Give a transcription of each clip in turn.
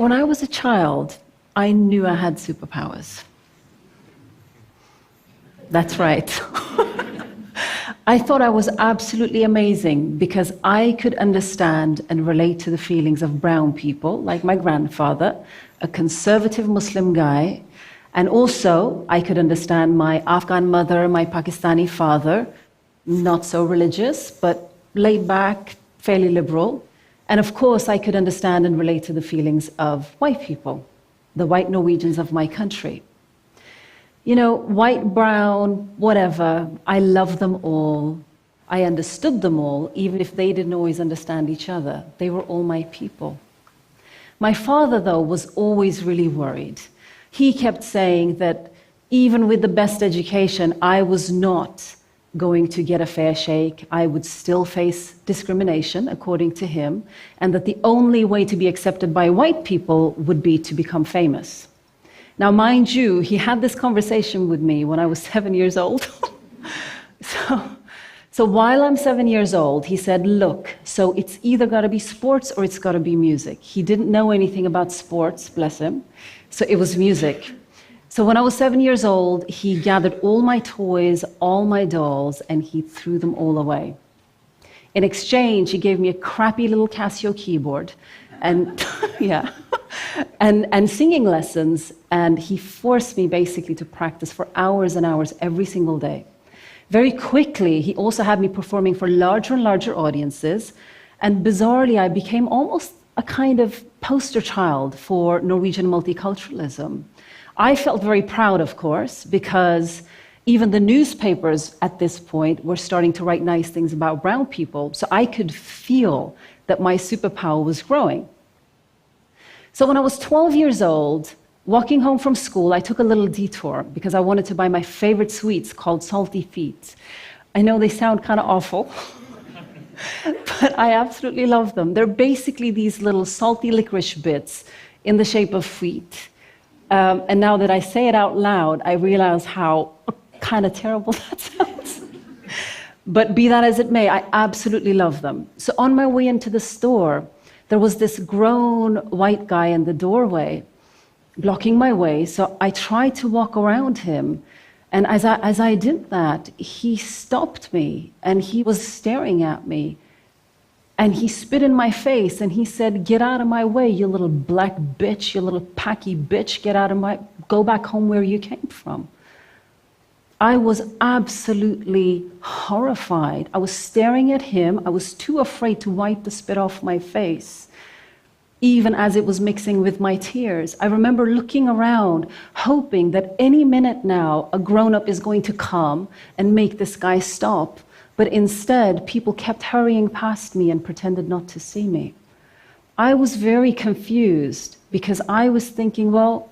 When I was a child, I knew I had superpowers. That's right. I thought I was absolutely amazing because I could understand and relate to the feelings of brown people, like my grandfather, a conservative Muslim guy, and also I could understand my Afghan mother, my Pakistani father, not so religious, but laid back, fairly liberal. And of course, I could understand and relate to the feelings of white people, the white Norwegians of my country. You know, white, brown, whatever, I love them all. I understood them all, even if they didn't always understand each other. They were all my people. My father, though, was always really worried. He kept saying that even with the best education, I was not going to get a fair shake. I would still face discrimination, according to him, and that the only way to be accepted by white people would be to become famous. Now, mind you, he had this conversation with me when I was 7 years old. So while I'm 7 years old, he said, look, so it's either got to be sports or it's got to be music. He didn't know anything about sports, bless him, so it was music. So when I was 7 years old, he gathered all my toys, all my dolls, and he threw them all away. In exchange, he gave me a crappy little Casio keyboard and, yeah, and singing lessons, and he forced me basically to practice for hours and hours every single day. Very quickly, he also had me performing for larger and larger audiences, and bizarrely, I became almost a kind of poster child for Norwegian multiculturalism. I felt very proud, of course, because even the newspapers at this point were starting to write nice things about brown people, so I could feel that my superpower was growing. So when I was 12 years old, walking home from school, I took a little detour because I wanted to buy my favorite sweets called Salty Feet. I know they sound kind of awful, but I absolutely love them. They're basically these little salty licorice bits in the shape of feet. And now that I say it out loud, I realize how kind of terrible that sounds. But be that as it may, I absolutely love them. So on my way into the store, there was this grown white guy in the doorway, blocking my way. So I tried to walk around him. And as I did that, he stopped me, and he was staring at me. And he spit in my face, and he said, get out of my way, you little black bitch, you little packy bitch, go back home where you came from. I was absolutely horrified. I was staring at him. I was too afraid to wipe the spit off my face, even as it was mixing with my tears. I remember looking around, hoping that any minute now, a grown-up is going to come and make this guy stop. But instead, people kept hurrying past me and pretended not to see me. I was very confused because I was thinking, well,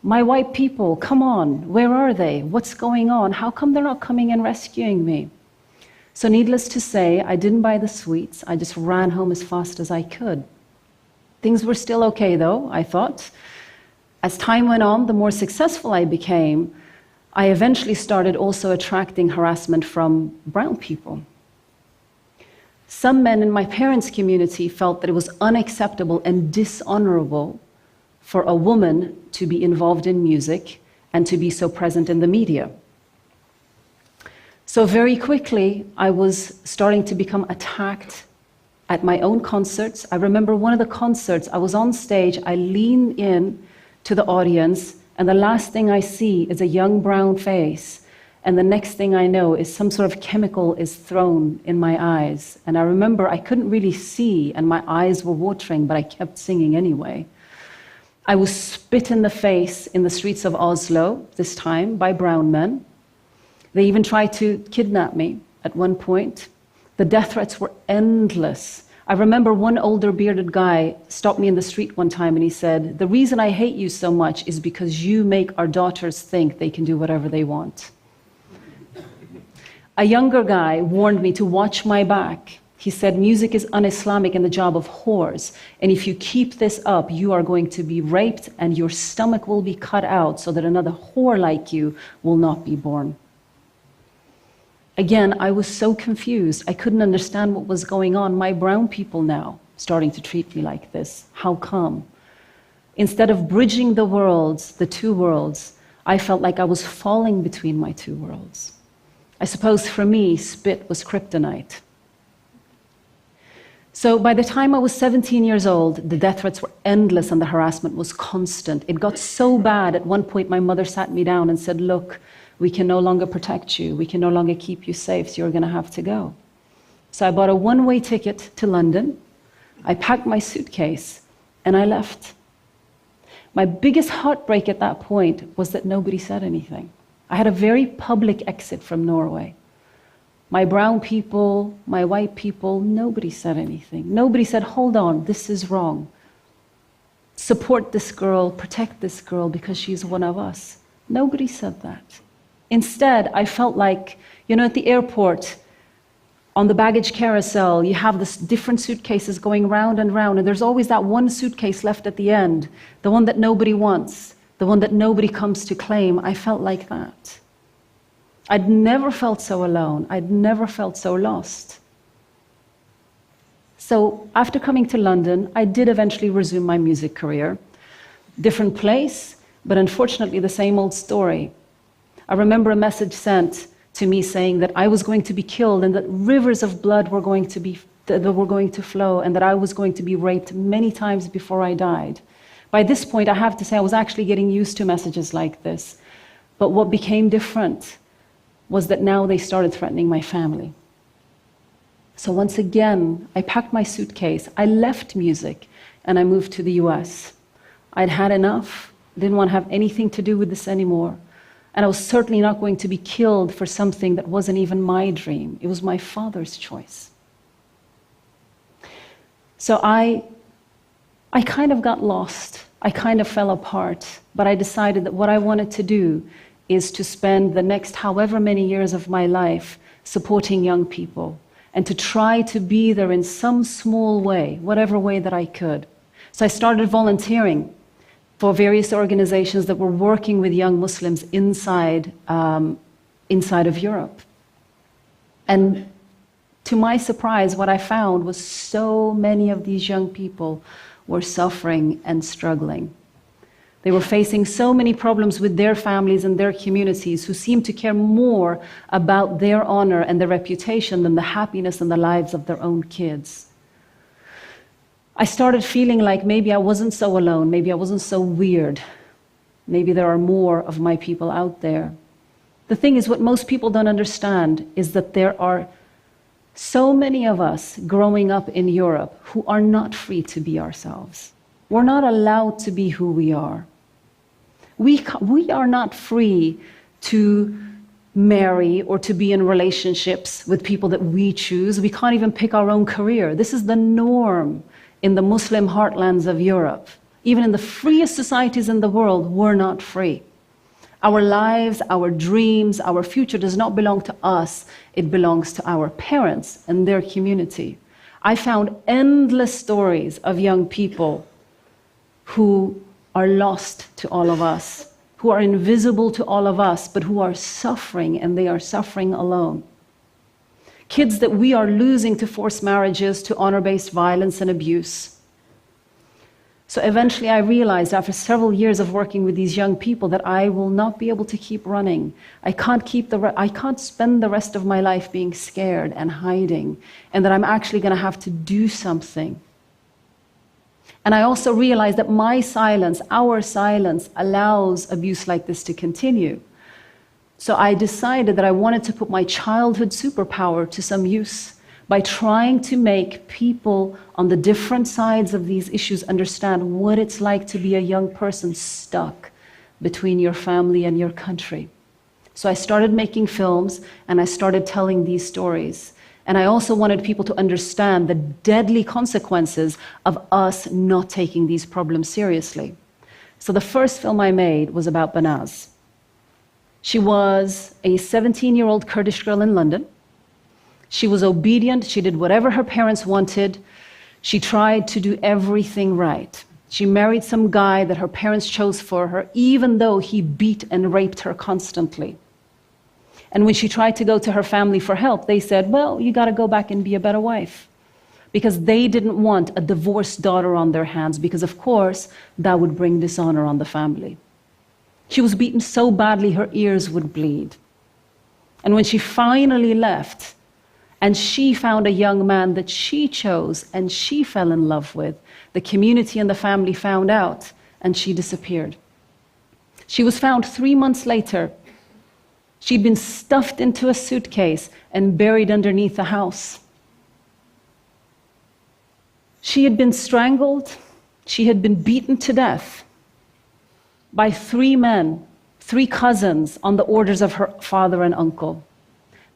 my white people, come on, where are they? What's going on? How come they're not coming and rescuing me? So needless to say, I didn't buy the sweets. I just ran home as fast as I could. Things were still okay, though, I thought. As time went on, the more successful I became, I eventually started also attracting harassment from brown people. Some men in my parents' community felt that it was unacceptable and dishonorable for a woman to be involved in music and to be so present in the media. So very quickly, I was starting to become attacked at my own concerts. I remember one of the concerts, I was on stage, I leaned in to the audience, and the last thing I see is a young brown face. And the next thing I know is some sort of chemical is thrown in my eyes. And I remember I couldn't really see, and my eyes were watering, but I kept singing anyway. I was spit in the face in the streets of Oslo, this time, by brown men. They even tried to kidnap me at one point. The death threats were endless. I remember one older bearded guy stopped me in the street one time and he said, the reason I hate you so much is because you make our daughters think they can do whatever they want. A younger guy warned me to watch my back. He said, music is un-Islamic and the job of whores. And if you keep this up, you are going to be raped and your stomach will be cut out so that another whore like you will not be born. Again, I was so confused. I couldn't understand what was going on. My brown people now starting to treat me like this. How come? Instead of bridging the worlds, the two worlds, I felt like I was falling between my two worlds. I suppose for me, spit was kryptonite. So by the time I was 17 years old, the death threats were endless and the harassment was constant. It got so bad, at one point my mother sat me down and said, look, we can no longer protect you. We can no longer keep you safe, so you're going to have to go. So I bought a one-way ticket to London. I packed my suitcase and I left. My biggest heartbreak at that point was that nobody said anything. I had a very public exit from Norway. My brown people, my white people, nobody said anything. Nobody said, hold on, this is wrong. Support this girl, protect this girl because she's one of us. Nobody said that. Instead, I felt like, at the airport, on the baggage carousel, you have this different suitcases going round and round, and there's always that one suitcase left at the end, the one that nobody wants, the one that nobody comes to claim. I felt like that. I'd never felt so alone. I'd never felt so lost. So after coming to London, I did eventually resume my music career. Different place, but unfortunately the same old story. I remember a message sent to me saying that I was going to be killed and that rivers of blood were going to flow and that I was going to be raped many times before I died. By this point, I have to say I was actually getting used to messages like this. But what became different was that now they started threatening my family. So once again, I packed my suitcase, I left music, and I moved to the US. I'd had enough, didn't want to have anything to do with this anymore. And I was certainly not going to be killed for something that wasn't even my dream. It was my father's choice. So I kind of got lost. I kind of fell apart. But I decided that what I wanted to do is to spend the next however many years of my life supporting young people and to try to be there in some small way, whatever way that I could. So I started volunteering for various organizations that were working with young Muslims inside of Europe. And to my surprise, what I found was so many of these young people were suffering and struggling. They were facing so many problems with their families and their communities who seemed to care more about their honor and their reputation than the happiness and the lives of their own kids. I started feeling like maybe I wasn't so alone, maybe I wasn't so weird. Maybe there are more of my people out there. The thing is, what most people don't understand is that there are so many of us growing up in Europe who are not free to be ourselves. We're not allowed to be who we are. We are not free to marry or to be in relationships with people that we choose. We can't even pick our own career. This is the norm in the Muslim heartlands of Europe. Even in the freest societies in the world, we're not free. Our lives, our dreams, our future does not belong to us. It belongs to our parents and their community. I found endless stories of young people who are lost to all of us, who are invisible to all of us, but who are suffering, and they are suffering alone. Kids that we are losing to forced marriages, to honor-based violence and abuse. So eventually I realized after several years of working with these young people that I will not be able to keep running. I can't spend the rest of my life being scared and hiding, and that I'm actually going to have to do something. And I also realized that my silence, our silence, allows abuse like this to continue. So I decided that I wanted to put my childhood superpower to some use by trying to make people on the different sides of these issues understand what it's like to be a young person stuck between your family and your country. So I started making films and I started telling these stories. And I also wanted people to understand the deadly consequences of us not taking these problems seriously. So the first film I made was about Banaz. She was a 17-year-old Kurdish girl in London. She was obedient. She did whatever her parents wanted. She tried to do everything right. She married some guy that her parents chose for her, even though he beat and raped her constantly. And when she tried to go to her family for help, they said, well, you got to go back and be a better wife. because they didn't want a divorced daughter on their hands, because of course that would bring dishonor on the family. She was beaten so badly her ears would bleed. And when she finally left, and she found a young man that she chose and she fell in love with, the community and the family found out, and she disappeared. She was found 3 months later. She'd been stuffed into a suitcase and buried underneath a house. She had been strangled. She had been beaten to death by 3 men, 3 cousins, on the orders of her father and uncle.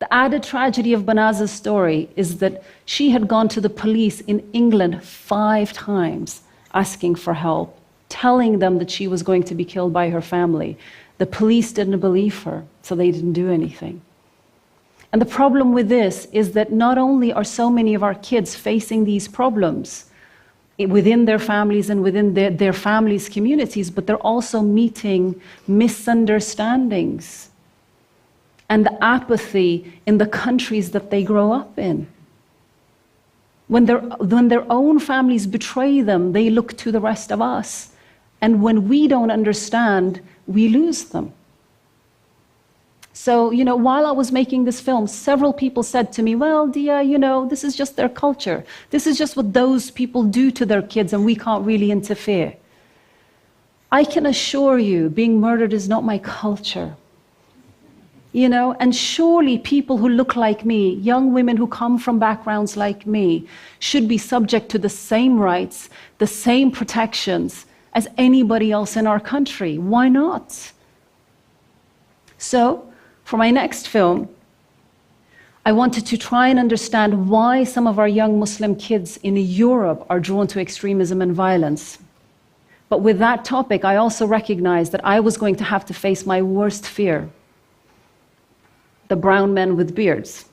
The added tragedy of Banaz's story is that she had gone to the police in England 5 times asking for help, telling them that she was going to be killed by her family. The police didn't believe her, so they didn't do anything. And the problem with this is that not only are so many of our kids facing these problems within their families and within their families' communities, but they're also meeting misunderstandings and the apathy in the countries that they grow up in. When their own families betray them, they look to the rest of us. And when we don't understand, we lose them. So, while I was making this film, several people said to me, well, Dia, this is just their culture. This is just what those people do to their kids, and we can't really interfere. I can assure you, being murdered is not my culture. And surely people who look like me, young women who come from backgrounds like me, should be subject to the same rights, the same protections as anybody else in our country. Why not? So, for my next film, I wanted to try and understand why some of our young Muslim kids in Europe are drawn to extremism and violence. But with that topic, I also recognized that I was going to have to face my worst fear: the brown men with beards.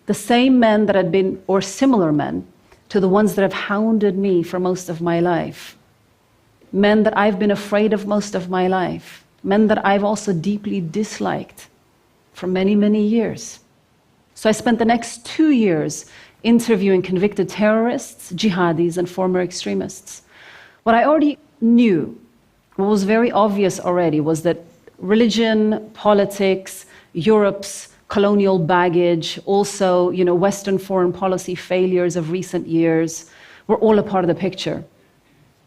The same men that had been, or similar men, to the ones that have hounded me for most of my life. Men that I've been afraid of most of my life. Men that I've also deeply disliked for many, many years. So I spent the next 2 years interviewing convicted terrorists, jihadis, and former extremists. What I already knew, what was very obvious already, was that religion, politics, Europe's colonial baggage, also, Western foreign policy failures of recent years were all a part of the picture.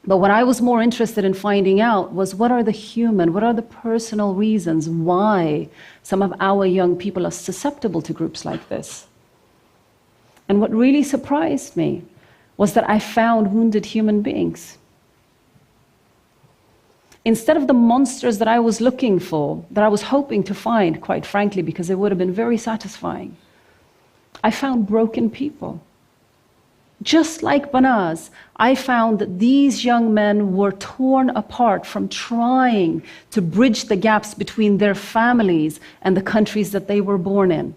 But what I was more interested in finding out was what are the personal reasons why some of our young people are susceptible to groups like this. And what really surprised me was that I found wounded human beings. Instead of the monsters that I was looking for, that I was hoping to find, quite frankly, because it would have been very satisfying, I found broken people. Just like Banaz, I found that these young men were torn apart from trying to bridge the gaps between their families and the countries that they were born in.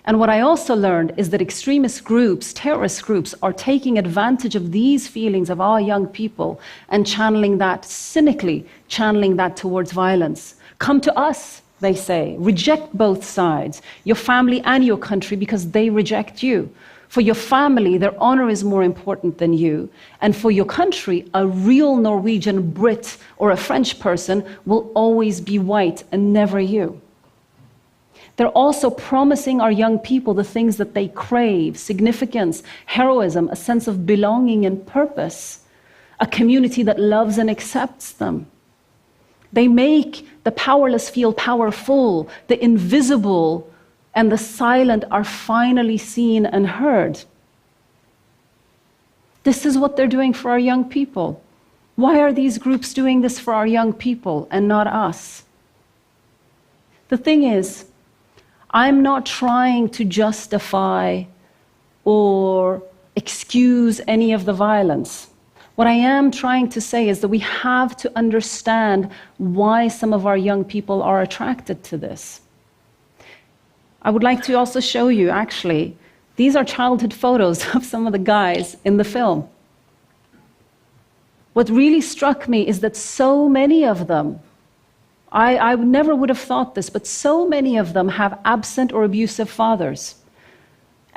And what I also learned is that extremist groups, terrorist groups, are taking advantage of these feelings of our young people and channeling that, cynically channeling that towards violence. Come to us, they say. Reject both sides, your family and your country, because they reject you. For your family, their honor is more important than you. And for your country, a real Norwegian, Brit, or a French person will always be white and never you. They're also promising our young people the things that they crave: significance, heroism, a sense of belonging and purpose, a community that loves and accepts them. They make the powerless feel powerful, the invisible and the silent are finally seen and heard. This is what they're doing for our young people. Why are these groups doing this for our young people and not us? The thing is, I'm not trying to justify or excuse any of the violence. What I am trying to say is that we have to understand why some of our young people are attracted to this. I would like to also show you, actually, these are childhood photos of some of the guys in the film. What really struck me is that so many of them, I never would have thought this, but so many of them have absent or abusive fathers.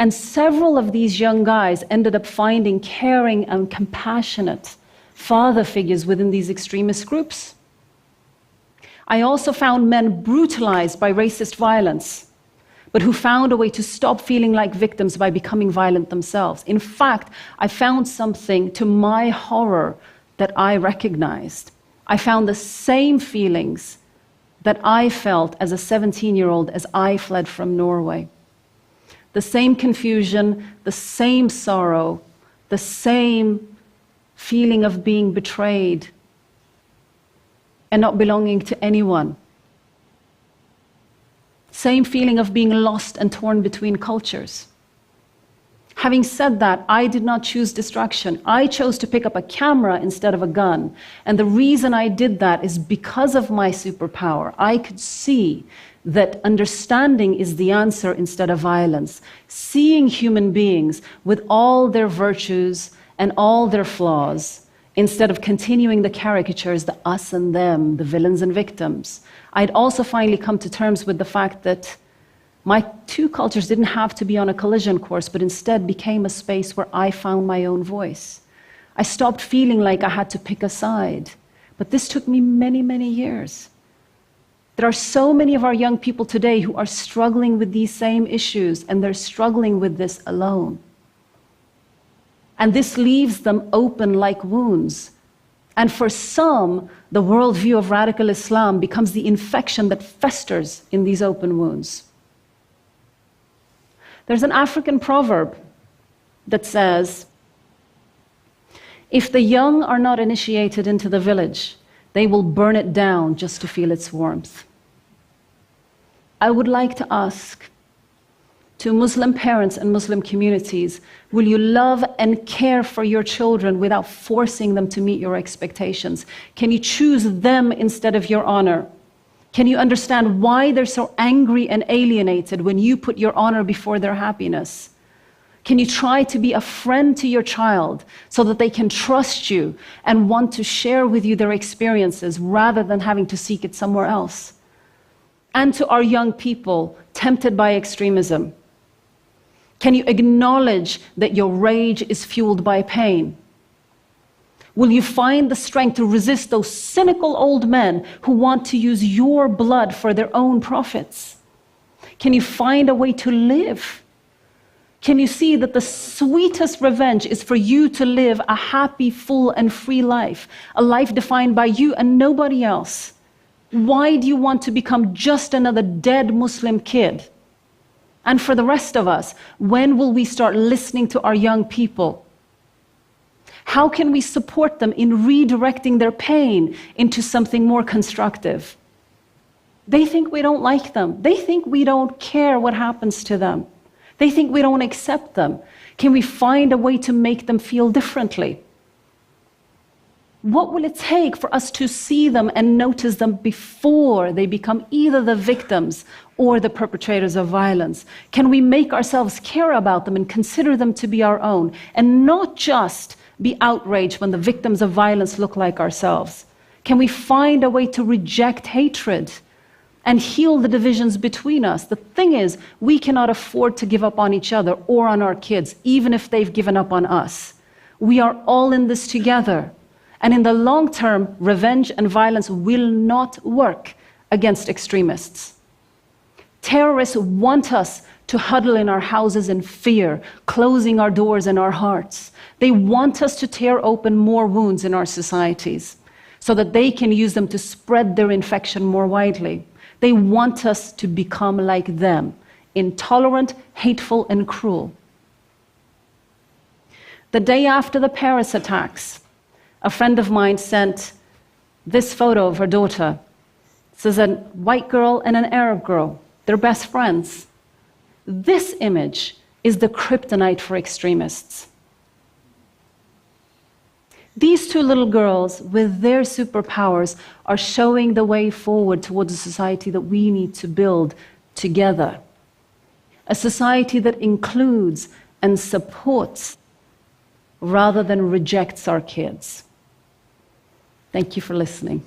And several of these young guys ended up finding caring and compassionate father figures within these extremist groups. I also found men brutalized by racist violence, but who found a way to stop feeling like victims by becoming violent themselves. In fact, I found something to my horror that I recognized. I found the same feelings that I felt as a 17-year-old as I fled from Norway. The same confusion, the same sorrow, the same feeling of being betrayed and not belonging to anyone. Same feeling of being lost and torn between cultures. Having said that, I did not choose destruction. I chose to pick up a camera instead of a gun. And the reason I did that is because of my superpower. I could see that understanding is the answer instead of violence. Seeing human beings with all their virtues and all their flaws, instead of continuing the caricatures, the us and them, the villains and victims. I'd also finally come to terms with the fact that my two cultures didn't have to be on a collision course, but instead became a space where I found my own voice. I stopped feeling like I had to pick a side. But this took me many, many years. There are so many of our young people today who are struggling with these same issues, and they're struggling with this alone. And this leaves them open like wounds. And for some, the worldview of radical Islam becomes the infection that festers in these open wounds. There's an African proverb that says, if the young are not initiated into the village, they will burn it down just to feel its warmth. I would like to ask to Muslim parents and Muslim communities, will you love and care for your children without forcing them to meet your expectations? Can you choose them instead of your honor? Can you understand why they're so angry and alienated when you put your honor before their happiness? Can you try to be a friend to your child so that they can trust you and want to share with you their experiences rather than having to seek it somewhere else? And to our young people tempted by extremism, can you acknowledge that your rage is fueled by pain? Will you find the strength to resist those cynical old men who want to use your blood for their own profits? Can you find a way to live? Can you see that the sweetest revenge is for you to live a happy, full, and free life, a life defined by you and nobody else? Why do you want to become just another dead Muslim kid? And for the rest of us, when will we start listening to our young people? How can we support them in redirecting their pain into something more constructive? They think we don't like them. They think we don't care what happens to them. They think we don't accept them. Can we find a way to make them feel differently? What will it take for us to see them and notice them before they become either the victims or the perpetrators of violence? Can we make ourselves care about them and consider them to be our own, and not just be outraged when the victims of violence look like ourselves? Can we find a way to reject hatred and heal the divisions between us? The thing is, we cannot afford to give up on each other or on our kids, even if they've given up on us. We are all in this together. And in the long term, revenge and violence will not work against extremists. Terrorists want us to huddle in our houses in fear, closing our doors and our hearts. They want us to tear open more wounds in our societies so that they can use them to spread their infection more widely. They want us to become like them, intolerant, hateful, and cruel. The day after the Paris attacks, a friend of mine sent this photo of her daughter. This is a white girl and an Arab girl. They're best friends. This image is the kryptonite for extremists. These two little girls, with their superpowers, are showing the way forward towards a society that we need to build together. A society that includes and supports rather than rejects our kids. Thank you for listening.